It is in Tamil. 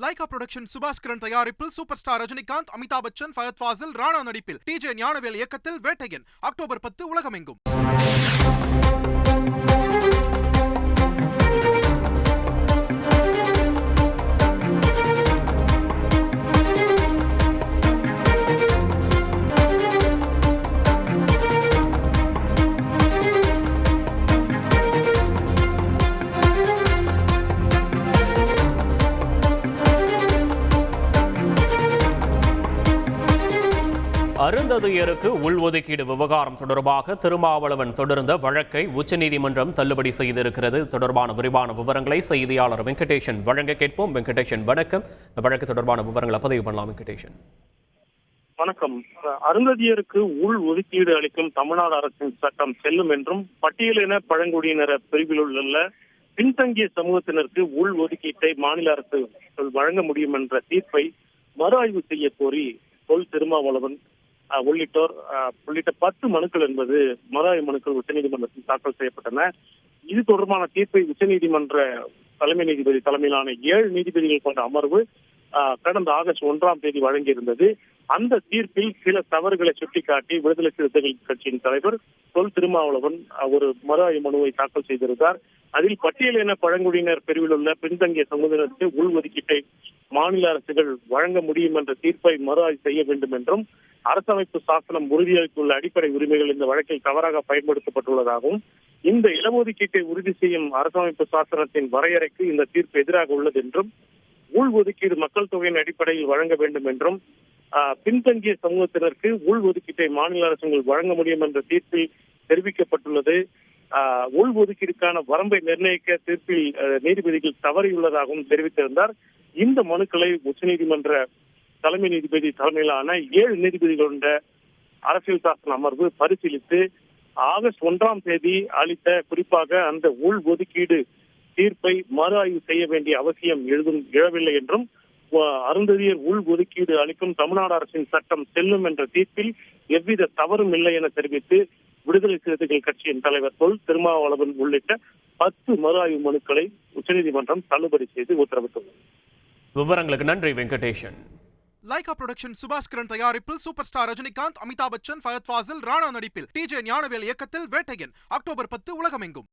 லைகா புரொடக்ஷன் சுபாஸ்கரன் தயாரிப்பில் சூப்பர் ஸ்டார் ரஜினிகாந்த், அமிதாப் பச்சன், ஃபயத் ஃபாசில், ராணா நடிப்பில் டிஜே ஞானவேல் இயக்கத்தில் வேட்டையன் அக்டோபர் 10 உலகமெங்கும். அருந்ததியருக்கு உள்ஒதுக்கீடு விவகாரம் தொடர்பாக திருமாவளவன் தொடர்ந்த வழக்கை உச்சநீதிமன்றம் தள்ளுபடி செய்திருக்கிறது. தொடர்பான விரிவான விவரங்களை செய்தியாளர் வெங்கடேஷன் வழங்க கேட்போம். வெங்கடேஷன் வணக்கம். வழக்கு தொடர்பான விவரங்களை பதிவு பண்ணலாம். வெங்கடேஷன் வணக்கம். அருந்ததியருக்கு உள் ஒதுக்கீடு அளிக்கும் தமிழ்நாடு அரசின் சட்டம் செல்லும் என்றும் பட்டியலின பழங்குடியினர் பிரிவில் உள்ள பின்தங்கிய சமூகத்தினருக்கு உள் ஒதுக்கீட்டை மாநில அரசு வழங்க முடியும் என்ற தீர்ப்பை மறு ஆய்வு செய்ய கோரி திருமாவளவன் உள்ளிட்ட 10 மனுக்கள் என்பது மறு ஆய்வு மனுக்கள் உச்சநீதிமன்றத்தில் தாக்கல் செய்யப்பட்டன. இது தொடர்பான தீர்ப்பை உச்சநீதிமன்ற தலைமை நீதிபதி தலைமையிலான 7 நீதிபதிகள் கொண்ட அமர்வு கடந்த ஆகஸ்ட் 1ஆம் தேதி வழங்கியிருந்தது. அந்த தீர்ப்பில் சில தவறுகளை சுட்டிக்காட்டி விடுதலை சிறுத்தைகள் கட்சியின் தலைவர் திருமாவளவன் ஒரு மறு ஆய்வு மனுவை தாக்கல் செய்திருந்தார். அதில் பட்டியலின பழங்குடியினர் பிரிவில் உள்ள பின்தங்கிய சமூகத்தினருக்கு உள்ஒதுக்கீட்டை மாநில அரசுகள் வழங்க முடியும் என்ற தீர்ப்பை மறு ஆய்வு செய்ய வேண்டும் என்றும், அரசமைப்பு சாசனம் உறுதியளித்துள்ள அடிப்படை உரிமைகள் இந்த வழக்கில் தவறாக பயன்படுத்தப்பட்டுள்ளதாகவும், இந்த இடஒதுக்கீட்டை உறுதி செய்யும் அரசமைப்பு சாசனத்தின் வரையறைக்கு இந்த தீர்ப்பு எதிராக உள்ளது என்றும், உள்ஒதுக்கீடு மக்கள் தொகையின் அடிப்படையில் வழங்க வேண்டும் என்றும், பின்தங்கிய சமூகத்தினருக்கு உள்ஒதுக்கீட்டை மாநில அரசுகள் வழங்க முடியும் என்ற தீர்ப்பில் தெரிவிக்கப்பட்டுள்ளது. உள்ஒதுக்கீடுக்கான வரம்பை நிர்ணயிக்க தீர்ப்பில் நீதிபதிகள் தவறியுள்ளதாகவும் தெரிவித்திருந்தார். இந்த மனுக்களை உச்சநீதிமன்ற தலைமை நீதிபதி தலைமையிலான 7 நீதிபதிகள் கொண்ட அரசியல் சாசன அமர்வு பரிசீலித்து ஆகஸ்ட் 1ஆம் தேதி அளித்த குறிப்பாக அந்த உள்ஒதுக்கீடு தீர்ப்பை மறு ஆய்வு செய்ய வேண்டிய அவசியம் எழவில்லை என்றும், அருந்ததியர் உள்ஒதுக்கீடு அளிக்கும் தமிழ்நாடு அரசின் சட்டம் செல்லும் என்ற தீர்ப்பில் எவ்வித தவறும் இல்லை என தெரிவித்து விடுதலை சிறுத்தைகள் கட்சியின் தலைவர் திருமாவளவன் உள்ளிட்ட 10 மறு ஆய்வு மனுக்களை உச்சநீதிமன்றம் தள்ளுபடி செய்து உத்தரவிட்டுள்ளது. விவரங்களுக்கு நன்றி வெங்கடேஷன். லைகா புரொடக்ஷன் சுபாஸ்கரன் தயாரிப்பில் சூப்பர் ஸ்டார் ரஜினிகாந்த், அமிதாப் பச்சன், ஃபயத் ஃபாசில், ராணா நடிப்பில் டிஜே ஞானவேல் இயக்கத்தில் வேட்டையன் அக்டோபர் 10 உலகமெங்கும்.